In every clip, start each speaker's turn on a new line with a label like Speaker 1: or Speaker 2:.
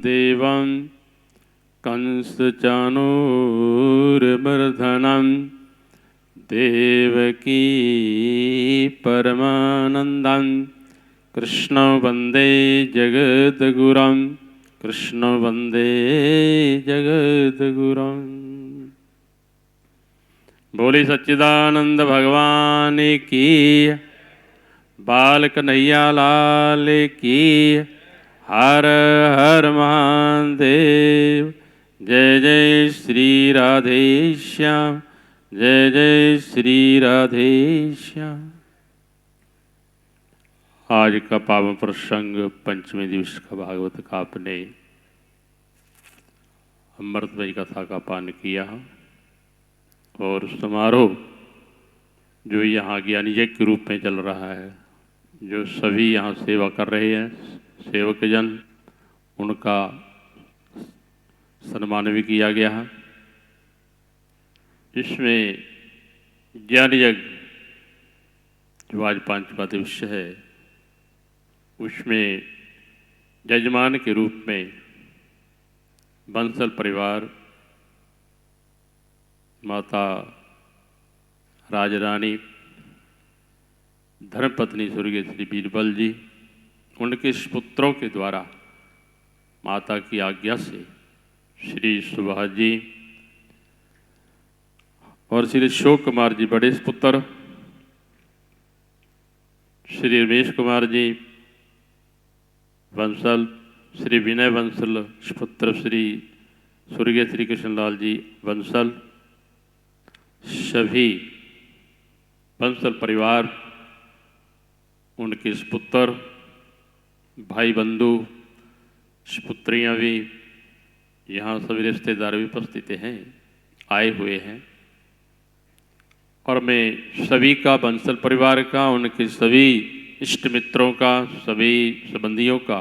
Speaker 1: देवं कंसचाणूरमर्दनं देवकी परमानन्दं कृष्ण वन्दे जगद्गुरुं कृष्ण वन्दे जगद्गुरुं। बोली सच्चिदानंद भगवान की, बाल कन्हैया लाल की, हर हर महादेव। जय जय श्री राधेश्याम, जय जय श्री राधेश्याम। आज का पावन प्रसंग पंचमी दिवस का भागवत का आपने अमृतमयी कथा का पान किया और समारोह जो यहाँ ज्ञानी यज्ञ के रूप में चल रहा है, जो सभी यहाँ सेवा कर रहे हैं सेवकजन, उनका सम्मान भी किया गया है। इसमें ज्ञान यज्ञ जो आज पांचवा दिवस है, उसमें यजमान के रूप में बंसल परिवार, माता राजरानी, धर्मपत्नी स्वर्गीय श्री बीरबल जी, उनके पुत्रों के द्वारा माता की आज्ञा से श्री सुभाष जी और श्री अशोक कुमार जी बड़े पुत्र, श्री रमेश कुमार जी बंसल, श्री विनय बंसल पुत्र श्री स्वर्गीय श्री कृष्णलाल जी बंसल, सभी बंसल परिवार, उनके पुत्र, भाई बंधु, पुत्रियाँ भी, यहाँ सभी रिश्तेदार भी उपस्थित हैं, आए हुए हैं। और मैं सभी का, बंसल परिवार का, उनके सभी इष्ट मित्रों का, सभी संबंधियों का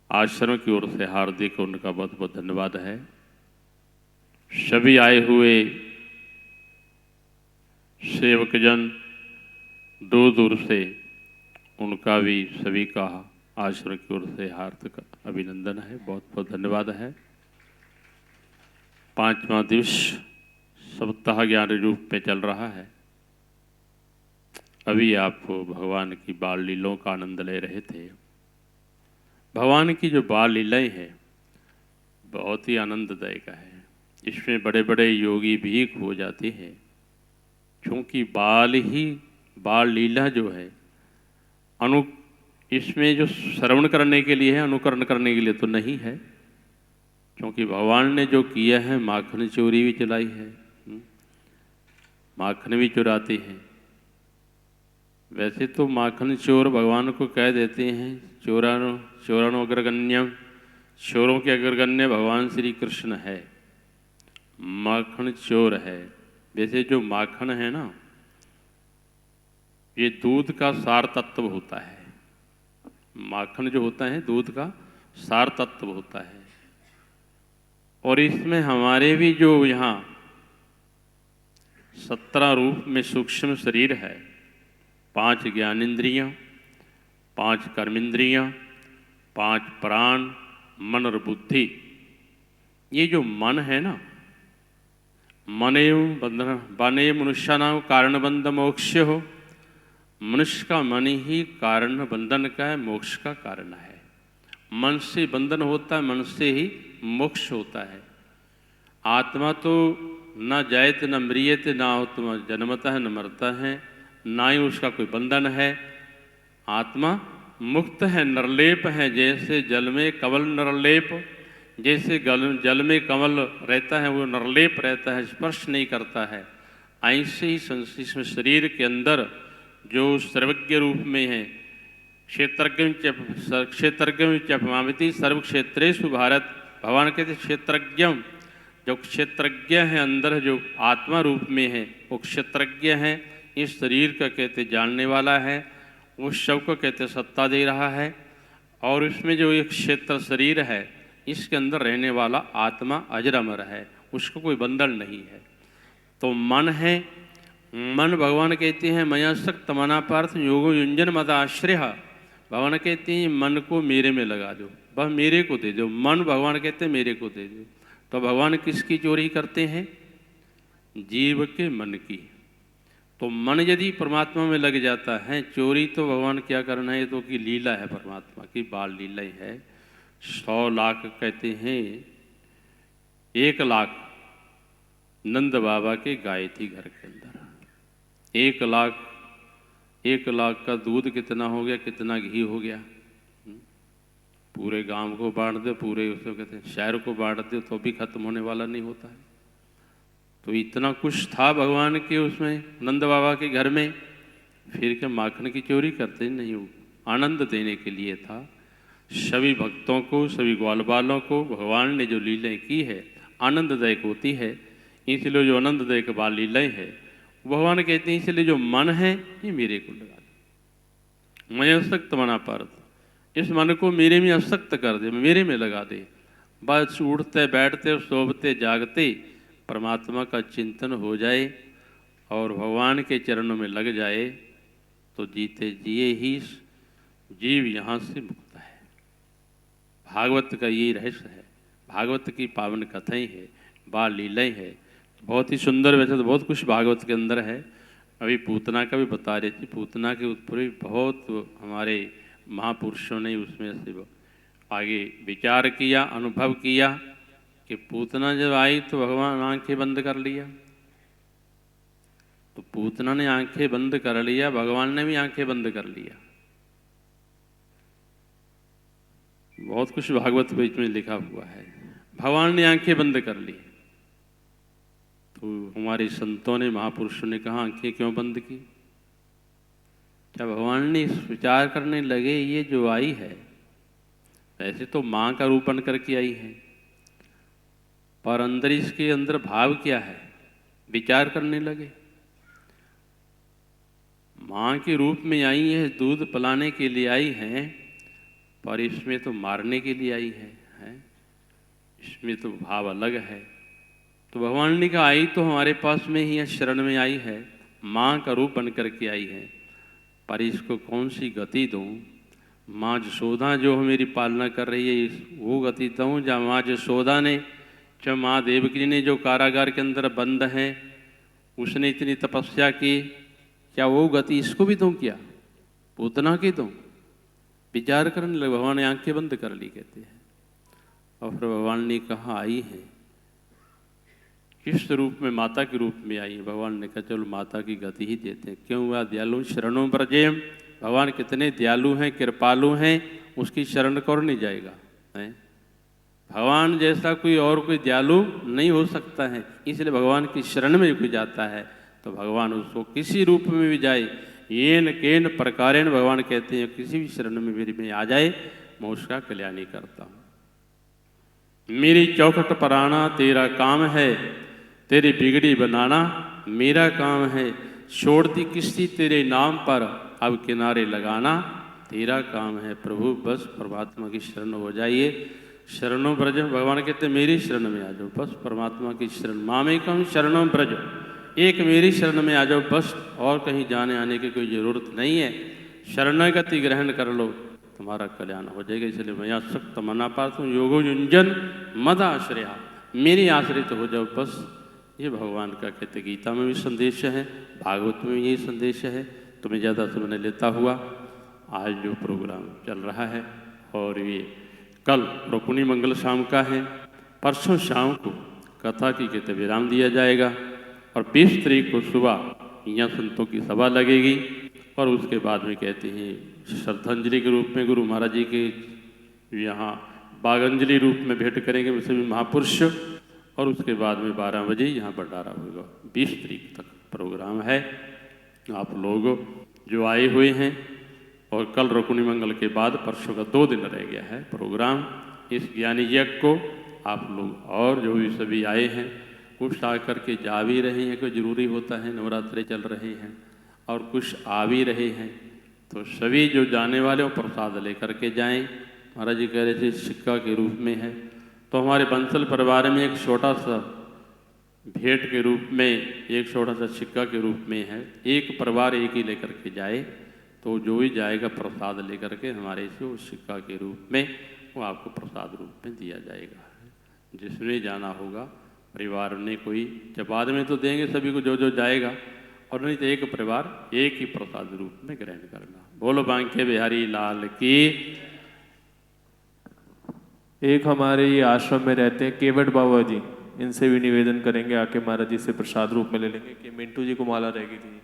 Speaker 1: आश्रम की ओर से हार्दिक उनका बहुत बहुत धन्यवाद है। सभी आए हुए सेवकजन दूर दूर से, उनका भी सभी का आश्रम की ओर से हार्दिक अभिनंदन है, बहुत बहुत धन्यवाद है। पांचवा दिवस सप्ताह ज्ञान रूप में चल रहा है। अभी आप भगवान की बाल लीलाओं का आनंद ले रहे थे। भगवान की जो बाल लीलाएं हैं बहुत ही आनंददायक है। इसमें बड़े बड़े योगी भी हो जाते हैं, क्योंकि बाल लीला जो है इसमें जो श्रवण करने के लिए है, अनुकरण करने के लिए तो नहीं है। क्योंकि भगवान ने जो किया है, माखन चोरी भी चलाई है, माखन भी चुराते हैं। वैसे तो माखन चोर भगवान को कह देते हैं, चोरानो अग्रगण्यम, चोरों के अग्रगण्य भगवान श्री कृष्ण है, माखन चोर है। वैसे जो माखन है ना, ये दूध का सार तत्व होता है। माखन जो होता है दूध का सार तत्व होता है। और इसमें हमारे भी जो यहाँ 17 रूप में सूक्ष्म शरीर है, 5 ज्ञानेंद्रियाँ, 5 कर्मेंद्रियाँ, 5 प्राण, मन और बुद्धि। ये जो मन है ना, बने मनुष्यानां कारण बंध मोक्ष हो। मनुष्य का मन ही कारण बंधन का है, मोक्ष का कारण है। मन से बंधन होता है, मन से ही मोक्ष होता है। आत्मा तो न जायत न म्रियत, ना आत्मा जन्मता है न मरता है, ना ही उसका कोई बंधन है। आत्मा मुक्त है, निर्लेप है। जैसे जल में कमल निर्लेप, जैसे जल में कमल रहता है वो निर्लेप रहता है, स्पर्श नहीं करता है। ऐसे ही संश्लिष्ट शरीर के अंदर जो सर्वज्ञ रूप में है, क्षेत्रज्ञ चपमामिति सर्व क्षेत्रेषु भारत। भगवान कहते क्षेत्रज्ञम, जो क्षेत्रज्ञ है अंदर, जो आत्मा रूप में है वो क्षेत्रज्ञ है। इस शरीर का कहते जानने वाला है, उस सब को कहते सत्ता दे रहा है। और इसमें जो एक क्षेत्र शरीर है, इसके अंदर रहने वाला आत्मा अजर अमर है, उसको कोई बंधन नहीं है। तो मन है, मन भगवान कहते हैं मया शक्त मना पार्थ योगो युंजन मद आश्रय। भगवान कहते हैं मन को मेरे में लगा दो, वह मेरे को दे दो। मन भगवान कहते हैं मेरे को दे दो। तो भगवान किसकी चोरी करते हैं? जीव के मन की। तो मन यदि परमात्मा में लग जाता है, चोरी तो भगवान क्या करना है, तो की लीला है, परमात्मा की बाल लीला ही है। 100 लाख कहते हैं, 1 लाख नंद बाबा के गाय थी घर के अंदर। 1 लाख का दूध कितना हो गया, कितना घी हो गया। पूरे गांव को बांट दो, पूरे उसको कहते हैं शहर को बांट दो, तो भी खत्म होने वाला नहीं होता है। तो इतना कुछ था भगवान के उसमें, नंद बाबा के घर में। फिर क्या माखन की चोरी करते नहीं, हो आनंद देने के लिए था। सभी भक्तों को, सभी ग्वाल बालों को भगवान ने जो लीलाएं की है आनंददायक होती है। इसलिए जो आनंददायक बाल लीलाएं है, भगवान कहते हैं इसलिए जो मन है ये मेरे को लगा दे। मैं असक्त मना पार्थ, इस मन को मेरे में असक्त कर दे, मेरे में लगा दे। बस उठते बैठते सोते जागते परमात्मा का चिंतन हो जाए और भगवान के चरणों में लग जाए, तो जीते जिए ही जीव यहाँ से मुक्त है। भागवत का ये रहस्य है, भागवत की पावन कथाएं है, बाल लीलाएं है। बहुत ही सुंदर, वैसे तो बहुत कुछ भागवत के अंदर है। अभी पूतना का भी बता रही थी, पूतना के ऊपर भी बहुत हमारे महापुरुषों ने उसमें से आगे विचार किया, अनुभव किया कि पूतना जब आई तो भगवान आंखें बंद कर लिया। तो पूतना ने आंखें बंद कर लिया, भगवान ने भी आंखें बंद कर लिया। बहुत कुछ भागवत बीच में लिखा हुआ है। भगवान ने आंखें बंद कर ली। तो हमारे संतों ने, महापुरुषों ने कहा आंखें क्यों बंद की? क्या भगवान ने इस विचार करने लगे ये जो आई है वैसे तो माँ का रूप बन करके आई है, पर अंदर इसके अंदर भाव क्या है, विचार करने लगे। माँ के रूप में आई है, दूध पिलाने के लिए आई है, पर इसमें तो मारने के लिए आई है? इसमें तो भाव अलग है। तो भगवान ने कहा आई तो हमारे पास में ही है, शरण में आई है, माँ का रूप बन करके आई है, पर इसको कौन सी गति दूँ? माँ जसोदा जो मेरी पालना कर रही है वो गति दूँ, या माँ जसोदा ने, जब माँ देवकी ने जो कारागार के अंदर बंद हैं उसने इतनी तपस्या की, क्या वो गति इसको भी दूँ? क्या पूतना की दूँ? विचार करने लगे। भगवान ने आंखें बंद कर ली कहते हैं। और फिर भगवान ने कहा आई है, किस रूप में? माता के रूप में आई है। भगवान ने कहा चलो माता की गति ही देते हैं। क्यों हुआ? दयालु शरणों ब्रजेम। भगवान कितने दयालु हैं, कृपालु हैं, उसकी शरण कौन नहीं जाएगा है? भगवान जैसा कोई और कोई दयालु नहीं हो सकता है। इसलिए भगवान की शरण में कोई जाता है तो भगवान उसको किसी रूप में भी जाए, येन केन प्रकारेण, भगवान कहते हैं किसी भी शरण में मेरी में आ जाए मैं उसका कल्याण ही करता हूँ। मेरी चौखट पर आना तेरा काम है, तेरी बिगड़ी बनाना मेरा काम है, छोड़ती किश्ती तेरे नाम पर अब किनारे लगाना तेरा काम है। प्रभु बस परमात्मा की शरण हो जाइए। शरणों ब्रज, भगवान कहते हैं मेरी शरण में आ जाओ, बस परमात्मा की शरण। मामेकम शरणों ब्रज, एक मेरी शरण में आ जाओ बस, और कहीं जाने आने की कोई ज़रूरत नहीं है। शरणागति ग्रहण कर लो, तुम्हारा कल्याण हो जाएगा। इसलिए मैं सक्त मना पाता हूँ, योगो युंजन मद आश्रया, मेरी आश्रित हो जाओ बस। ये भगवान का कहते गीता में भी संदेश है, भागवत में भी यही संदेश है। तुम्हें ज़्यादा समय लेता हुआ आज जो प्रोग्राम चल रहा है, और ये कल रुक्मिणी मंगल शाम का है, परसों शाम को कथा की कहते विराम दिया जाएगा, और 20 तारीख को सुबह यहाँ संतों की सभा लगेगी। और उसके बाद में कहते हैं श्रद्धांजलि के रूप में गुरु महाराज जी के यहाँ बागंजलि रूप में भेंट करेंगे सभी महापुरुष। और उसके बाद में 12 बजे यहाँ भंडारा होगा। 20 तारीख तक प्रोग्राम है। आप लोग जो आए हुए हैं, और कल रुक्मिणी मंगल के बाद परसों का 2 दिन रह गया है प्रोग्राम, इस ज्ञानी यज्ञ को आप लोग और जो भी सभी आए हैं कुछ आ कर के जा भी रहे हैं, कोई ज़रूरी होता है, नवरात्रे चल रहे हैं, और कुछ आ भी रहे हैं। तो सभी जो जाने वाले हो प्रसाद लेकर के जाएं। महाराज जी कह रहे थे सिक्का के रूप में है, तो हमारे बंसल परिवार में एक छोटा सा भेंट के रूप में, एक छोटा सा सिक्का के रूप में है। एक परिवार एक ही लेकर के जाए, तो जो भी जाएगा प्रसाद लेकर के हमारे से उस सिक्का के रूप में वो आपको प्रसाद रूप में दिया जाएगा। जिसने जाना होगा परिवार ने कोई, जब बाद में तो देंगे सभी को जो जो जाएगा, और नहीं तो एक परिवार एक ही प्रसाद रूप में ग्रहण करना। बोलो बांके बिहारी लाल की।
Speaker 2: एक हमारे ये आश्रम में रहते हैं केवट बाबा जी, इनसे भी निवेदन करेंगे आके महाराज जी से प्रसाद रूप में ले लेंगे कि मिंटू जी को माला रहेगी थी।